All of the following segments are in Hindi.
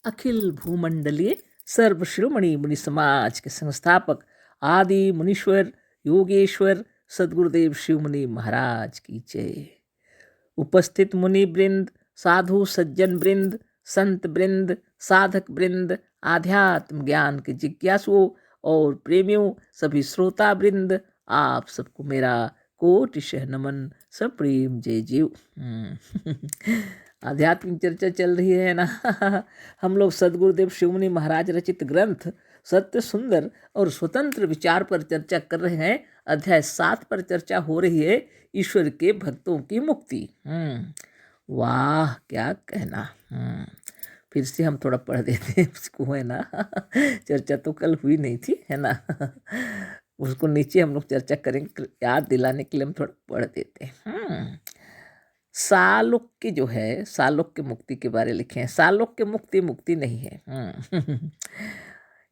अखिल भूमंडलीय सर्वशिरोमणि मुनि समाज के संस्थापक आदि मुनीश्वर योगेश्वर सदगुरुदेव शिव मुनि महाराज की जय। उपस्थित मुनि वृंद, साधु सज्जन वृंद, संत वृंद, साधक वृंद, आध्यात्म ज्ञान के जिज्ञासुओं और प्रेमियों, सभी श्रोता वृंद, आप सबको मेरा कोटिशः नमन, सप्रेम जय जीव। आध्यात्मिक चर्चा चल रही है ना। हम लोग सदगुरुदेव शिवमुनि महाराज रचित ग्रंथ सत्य सुंदर और स्वतंत्र विचार पर चर्चा कर रहे हैं। अध्याय 7 पर चर्चा हो रही है, ईश्वर के भक्तों की मुक्ति। वाह क्या कहना। फिर से हम थोड़ा पढ़ देते हैं उसको, है ना। चर्चा तो कल हुई नहीं थी, है ना। उसको नीचे हम लोग चर्चा करेंगे, याद दिलाने के लिए हम थोड़ा पढ़ देते हैं। सालोक्य जो है, सालोक्य मुक्ति के बारे लिखे हैं। सालोक्य मुक्ति मुक्ति नहीं है।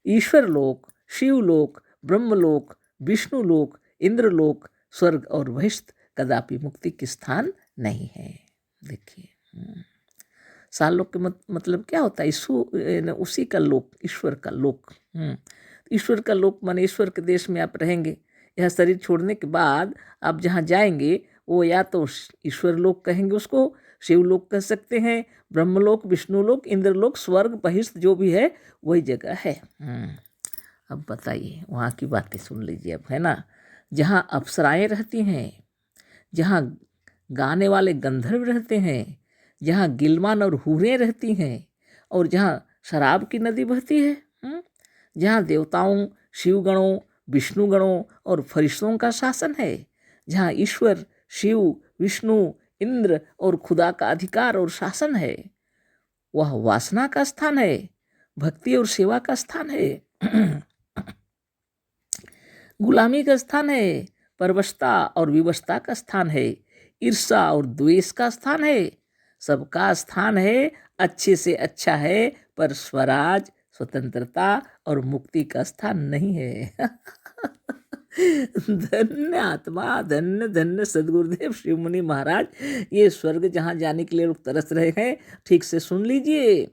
ईश्वर लोक, शिवलोक, ब्रह्मलोक, विष्णुलोक, इंद्रलोक, स्वर्ग और वहिष्ठ कदापि मुक्ति के स्थान नहीं है। देखिए, सालोक्य मतलब क्या होता है? उसी का लोक, ईश्वर का लोक। ईश्वर का लोक माने ईश्वर के देश में आप रहेंगे। यह शरीर छोड़ने के बाद आप जहाँ जाएंगे वो या तो ईश्वर लोक कहेंगे, उसको शिवलोक कह सकते हैं, ब्रह्मलोक, विष्णुलोक, इंद्रलोक, स्वर्ग, बहिष्ठ जो भी है वही जगह है। अब बताइए, वहाँ की बातें सुन लीजिए अब, है ना। जहाँ अप्सराएं रहती हैं, जहाँ गाने वाले गंधर्व रहते हैं, जहाँ गिलमान और हूरें रहती हैं, और जहाँ शराब की नदी बहती है, जहाँ देवताओं, शिवगणों, विष्णुगणों और फरिश्तों का शासन है, जहाँ ईश्वर, शिव, विष्णु, इंद्र और खुदा का अधिकार और शासन है, वह वासना का स्थान है, भक्ति और सेवा का स्थान है, गुलामी का स्थान है, परवशता और विवशता का स्थान है, ईर्षा और द्वेष का स्थान है, सबका स्थान है, अच्छे से अच्छा है, पर स्वराज, स्वतंत्रता और मुक्ति का स्थान नहीं है। धन्य आत्मा, धन्य धन्य सदगुरुदेव शिव मुनि महाराज, ये स्वर्ग जहाँ जाने के लिए लोग तरस रहे हैं, ठीक से सुन लीजिए।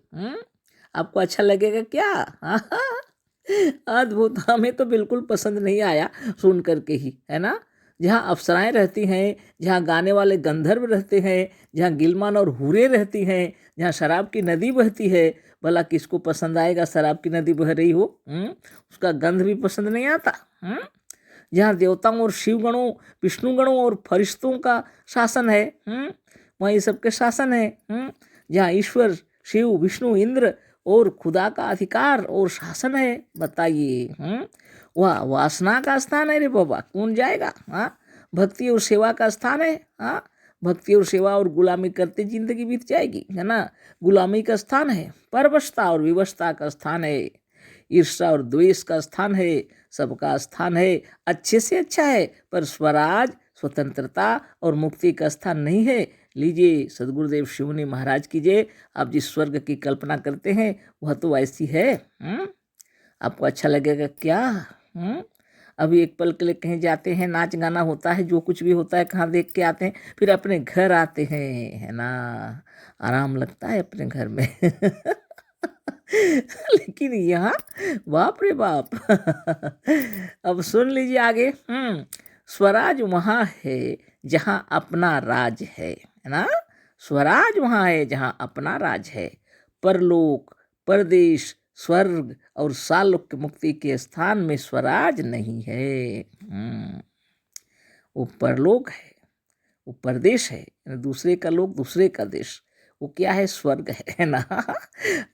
आपको अच्छा लगेगा क्या? अद्भुत, हमें तो बिल्कुल पसंद नहीं आया सुन करके ही, है ना। जहाँ अप्सराएं रहती हैं, जहाँ गाने वाले गंधर्व रहते हैं, जहाँ गिलमान और हूरें रहती हैं, जहाँ शराब की नदी बहती है, भला किसको पसंद आएगा शराब की नदी बह रही हो? उसका गंध भी पसंद नहीं आता। जहाँ देवताओं और शिवगणों, विष्णुगणों और फरिश्तों का शासन है, वहाँ ये सबके शासन है। जहाँ ईश्वर, शिव, विष्णु, इंद्र और खुदा का अधिकार और शासन है, बताइए। वह वासना का स्थान है रे बाबा, कौन जाएगा? भक्ति और सेवा का स्थान है। भक्ति और सेवा और गुलामी करते जिंदगी बीत जाएगी, है ना। गुलामी का स्थान है, परवशता और विवशता का स्थान है, ईर्षा और द्वेष का स्थान है, सबका स्थान है, अच्छे से अच्छा है, पर स्वराज, स्वतंत्रता और मुक्ति का स्थान नहीं है। लीजिए, सदगुरुदेव शिवमुनि महाराज की जय। आप जिस स्वर्ग की कल्पना करते हैं वह तो ऐसी है। आपको अच्छा लगेगा क्या? अभी एक पल के लिए कहीं जाते हैं, नाच गाना होता है, जो कुछ भी होता है, कहाँ देख के आते हैं, फिर अपने घर आते हैं, है ना। आराम लगता है अपने घर में। लेकिन यहाँ बाप रे बाप। अब सुन लीजिए आगे। स्वराज वहाँ है जहाँ अपना राज है ना। स्वराज वहाँ है जहाँ अपना राज है। परलोक, परदेश, स्वर्ग और सालोक्य मुक्ति के स्थान में स्वराज नहीं है। वो परलोक है, वो परदेश है, दूसरे का लोक, दूसरे का देश, वो क्या है? स्वर्ग है ना।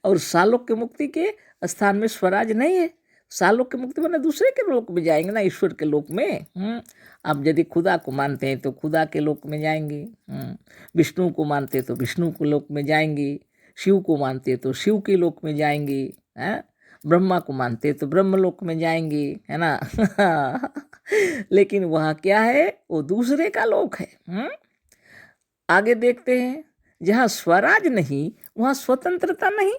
और सालोक्य मुक्ति के स्थान में स्वराज नहीं है। सालोक्य मुक्ति माने दूसरे के लोक में जाएंगे ना, ईश्वर के लोक में। आप यदि खुदा को मानते हैं तो खुदा के लोक में जाएंगे, विष्णु को मानते हैं तो विष्णु के लोक में जाएंगे, शिव को मानते हैं तो शिव के लोक में जाएंगे, ब्रह्मा को मानते हैं तो ब्रह्मलोक में जाएंगे, है ना। लेकिन वहाँ क्या है? वो दूसरे का लोक है। आगे देखते हैं, जहाँ स्वराज नहीं वहाँ स्वतंत्रता नहीं।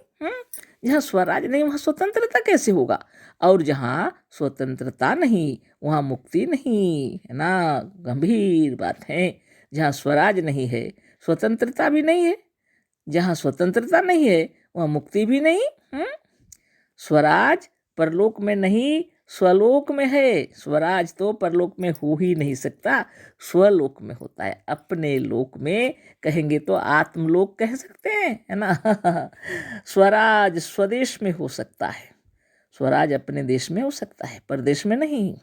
जहाँ स्वराज नहीं वहाँ स्वतंत्रता कैसे होगा? और जहाँ स्वतंत्रता नहीं वहाँ मुक्ति नहीं, है ना। गंभीर बात है। जहाँ स्वराज नहीं है, स्वतंत्रता भी नहीं है। जहाँ स्वतंत्रता नहीं है वह मुक्ति भी नहीं। स्वराज परलोक में नहीं, स्वलोक में है। स्वराज तो परलोक में हो ही नहीं सकता, स्वलोक में होता है। अपने लोक में कहेंगे तो आत्मलोक कह सकते हैं, है ना। स्वराज स्वदेश में हो सकता है, स्वराज अपने देश में हो सकता है, परदेश में नहीं।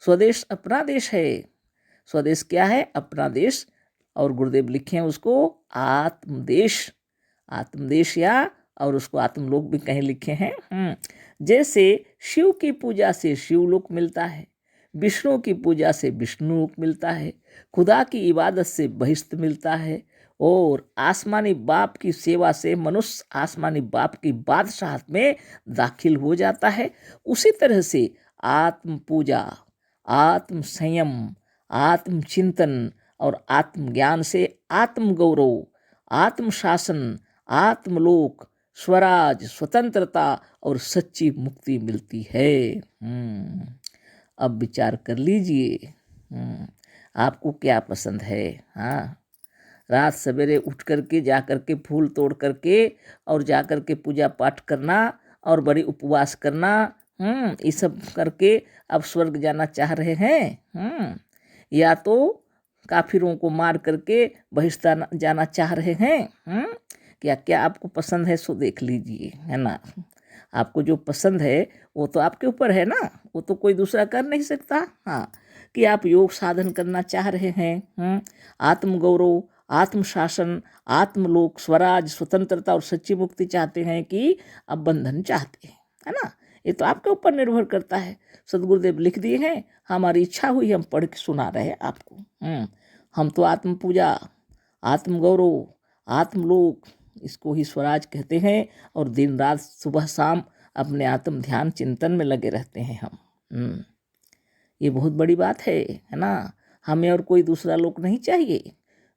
स्वदेश अपना देश है। स्वदेश क्या है? अपना देश। और गुरुदेव लिखे हैं उसको आत्मदेश। आत्मदेश या और उसको आत्मलोक भी कहीं लिखे हैं। जैसे शिव की पूजा से शिवलोक मिलता है, विष्णु की पूजा से विष्णुलोक मिलता है, खुदा की इबादत से बहिश्त मिलता है, और आसमानी बाप की सेवा से मनुष्य आसमानी बाप की बादशाहत में दाखिल हो जाता है। उसी तरह से आत्म पूजा, आत्म संयम, आत्म चिंतन और आत्मज्ञान से आत्म गौरव, आत्म शासन, आत्मलोक, स्वराज, स्वतंत्रता और सच्ची मुक्ति मिलती है। अब विचार कर लीजिए, आपको क्या पसंद है। हाँ, रात सवेरे उठ करके जा करके फूल तोड़ करके और जा करके पूजा पाठ करना और बड़ी उपवास करना, ये सब करके अब स्वर्ग जाना चाह रहे हैं, या तो काफिरों को मार करके बहिष्ठ जाना चाह रहे हैं। क्या क्या आपको पसंद है सो देख लीजिए, है ना। आपको जो पसंद है वो तो आपके ऊपर है ना, वो तो कोई दूसरा कर नहीं सकता। हाँ, कि आप योग साधन करना चाह रहे हैं, आत्म गौरव, आत्म शासन, आत्मलोक, स्वराज, स्वतंत्रता और सच्ची मुक्ति चाहते हैं कि अब बंधन चाहते हैं, है ना। ये तो आपके ऊपर निर्भर करता है। सदगुरुदेव लिख दिए हैं, हमारी इच्छा हुई हम पढ़ के सुना रहे हैं आपको। हम तो आत्म पूजा, आत्म गौरव, आत्मलोक, इसको ही स्वराज कहते हैं, और दिन रात सुबह शाम अपने आत्म ध्यान चिंतन में लगे रहते हैं हम। ये बहुत बड़ी बात है ना। हमें और कोई दूसरा लोक नहीं चाहिए।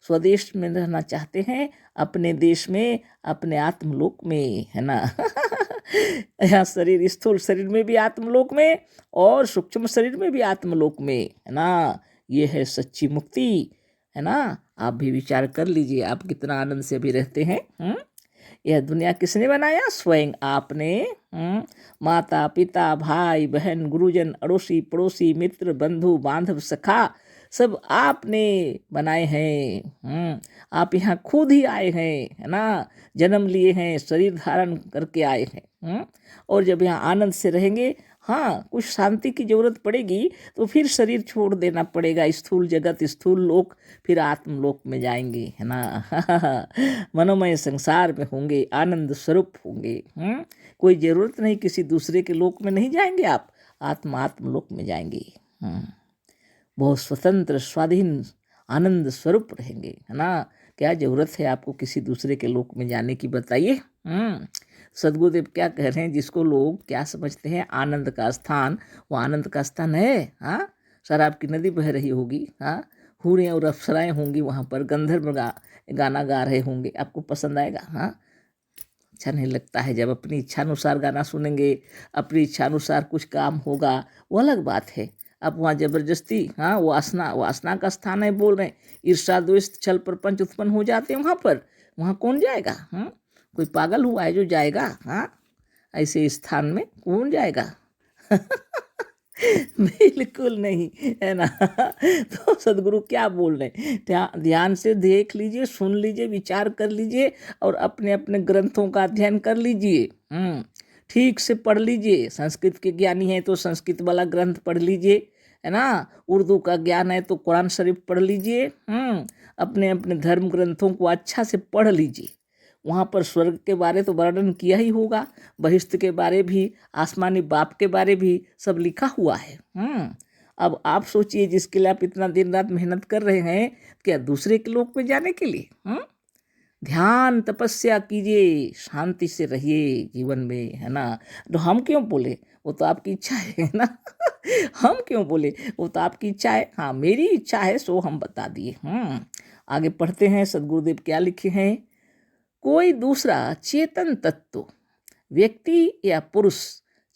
स्वदेश में रहना चाहते हैं, अपने देश में, अपने आत्मलोक में, है ना। यहाँ शरीर, स्थूल शरीर में भी आत्मलोक में और सूक्ष्म शरीर में भी आत्मलोक में, है ना। ये है सच्ची मुक्ति, है ना। आप भी विचार कर लीजिए, आप कितना आनंद से भी रहते हैं। यह दुनिया किसने बनाया? स्वयं आपने। माता पिता भाई बहन गुरुजन अड़ोसी पड़ोसी मित्र बंधु बांधव सखा सब आपने बनाए हैं। आप यहाँ खुद ही आए हैं, है ना। जन्म लिए हैं, शरीर धारण करके आए हैं। और जब यहाँ आनंद से रहेंगे, हाँ, कुछ शांति की जरूरत पड़ेगी तो फिर शरीर छोड़ देना पड़ेगा, स्थूल जगत स्थूल लोक, फिर आत्मलोक में जाएंगे, है ना। मनोमय संसार में होंगे, आनंद स्वरूप होंगे। कोई जरूरत नहीं, किसी दूसरे के लोक में नहीं जाएंगे आप, आत्मलोक में जाएंगे। बहुत स्वतंत्र स्वाधीन आनंद स्वरूप रहेंगे, है ना। क्या जरूरत है आपको किसी दूसरे के लोक में जाने की, बताइए। सदगुरुदेव क्या कह रहे हैं, जिसको लोग क्या समझते हैं आनंद का स्थान, वो आनंद का स्थान है। हाँ, शराब की नदी बह रही होगी, हाँ, हूरें और अप्सराएं होंगी वहाँ पर, गंधर्व गाना गा रहे होंगे, आपको पसंद आएगा? हाँ, अच्छा नहीं लगता है। जब अपनी इच्छानुसार गाना सुनेंगे, अपनी इच्छानुसार कुछ काम होगा, वो अलग बात है। अब वहाँ जबरदस्ती, हाँ, वासना का स्थान है बोल रहे हैं, ईर्ष्या द्वेष छल प्रपंच उत्पन्न हो जाते हैं वहाँ पर, वहाँ कौन जाएगा? कोई पागल हुआ है जो जाएगा? हाँ, ऐसे स्थान में कौन जाएगा? बिल्कुल नहीं, है ना। तो सदगुरु क्या बोल रहे हैं, ध्यान से देख लीजिए, सुन लीजिए, विचार कर लीजिए और अपने अपने ग्रंथों का अध्ययन कर लीजिए। ठीक से पढ़ लीजिए। संस्कृत के ज्ञानी है तो संस्कृत वाला ग्रंथ पढ़ लीजिए, है ना। उर्दू का ज्ञान है तो कुरान शरीफ पढ़ लीजिए। अपने अपने धर्म ग्रंथों को अच्छा से पढ़ लीजिए। वहाँ पर स्वर्ग के बारे तो वर्णन किया ही होगा, बहिष्ठ के बारे भी, आसमानी बाप के बारे भी सब लिखा हुआ है। अब आप सोचिए, जिसके लिए आप इतना दिन रात मेहनत कर रहे हैं, क्या दूसरे के लोक में जाने के लिए? ध्यान तपस्या कीजिए, शांति से रहिए जीवन में, है ना। तो हम क्यों बोले, वो तो आपकी इच्छा है ना। हम क्यों बोले, वो तो आपकी इच्छा है। हाँ, मेरी इच्छा है सो हम बता दिए। आगे पढ़ते हैं, सदगुरुदेव क्या लिखे हैं। कोई दूसरा चेतन तत्व, व्यक्ति या पुरुष,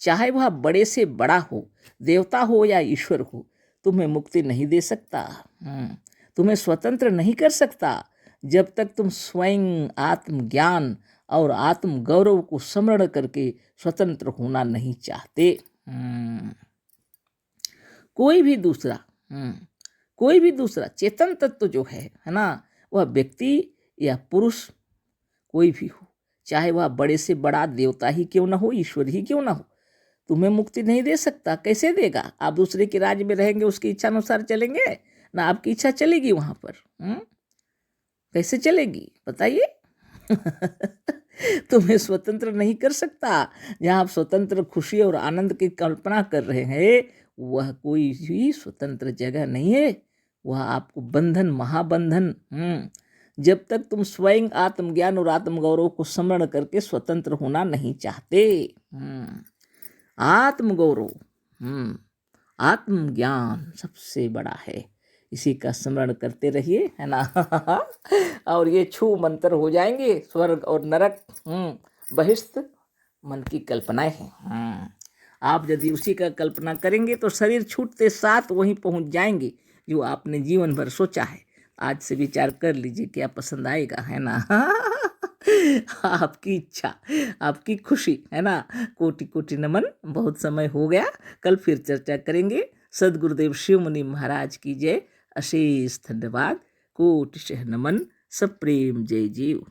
चाहे वह बड़े से बड़ा हो, देवता हो या ईश्वर हो, तुम्हें मुक्ति नहीं दे सकता, तुम्हें स्वतंत्र नहीं कर सकता, जब तक तुम स्वयं आत्मज्ञान और आत्म गौरव को स्मरण करके स्वतंत्र होना नहीं चाहते। कोई भी दूसरा कोई भी दूसरा चेतन तत्व जो है ना, वह व्यक्ति या पुरुष कोई भी हो, चाहे वह बड़े से बड़ा देवता ही क्यों ना हो, ईश्वर ही क्यों ना हो, तुम्हें मुक्ति नहीं दे सकता। कैसे देगा? आप दूसरे के राज्य में रहेंगे, उसकी इच्छा अनुसार चलेंगे ना, आपकी इच्छा चलेगी वहां पर? कैसे चलेगी बताइए? तुम्हें स्वतंत्र नहीं कर सकता। जहाँ आप स्वतंत्र खुशी और आनंद की कल्पना कर रहे हैं, वह कोई भी स्वतंत्र जगह नहीं है। वह आपको बंधन, महाबंधन। जब तक तुम स्वयं आत्मज्ञान और आत्मगौरव को स्मरण करके स्वतंत्र होना नहीं चाहते। आत्मगौरव, आत्मज्ञान सबसे बड़ा है। इसी का स्मरण करते रहिए, है ना। और ये छू मंत्र हो जाएंगे। स्वर्ग और नरक, बहिष्ठ मन की कल्पनाएं हैं। आप यदि उसी का कल्पना करेंगे तो शरीर छूटते साथ वहीं पहुंच जाएंगे जो आपने जीवन भर सोचा है। आज से विचार कर लीजिए क्या पसंद आएगा, है ना। आपकी इच्छा, आपकी खुशी, है ना। कोटि कोटि नमन। बहुत समय हो गया, कल फिर चर्चा करेंगे। सद्गुरुदेव शिव मुनि महाराज की जय। अशेष धन्यवाद। कोटि शह नमन। सब प्रेम। जय जीव।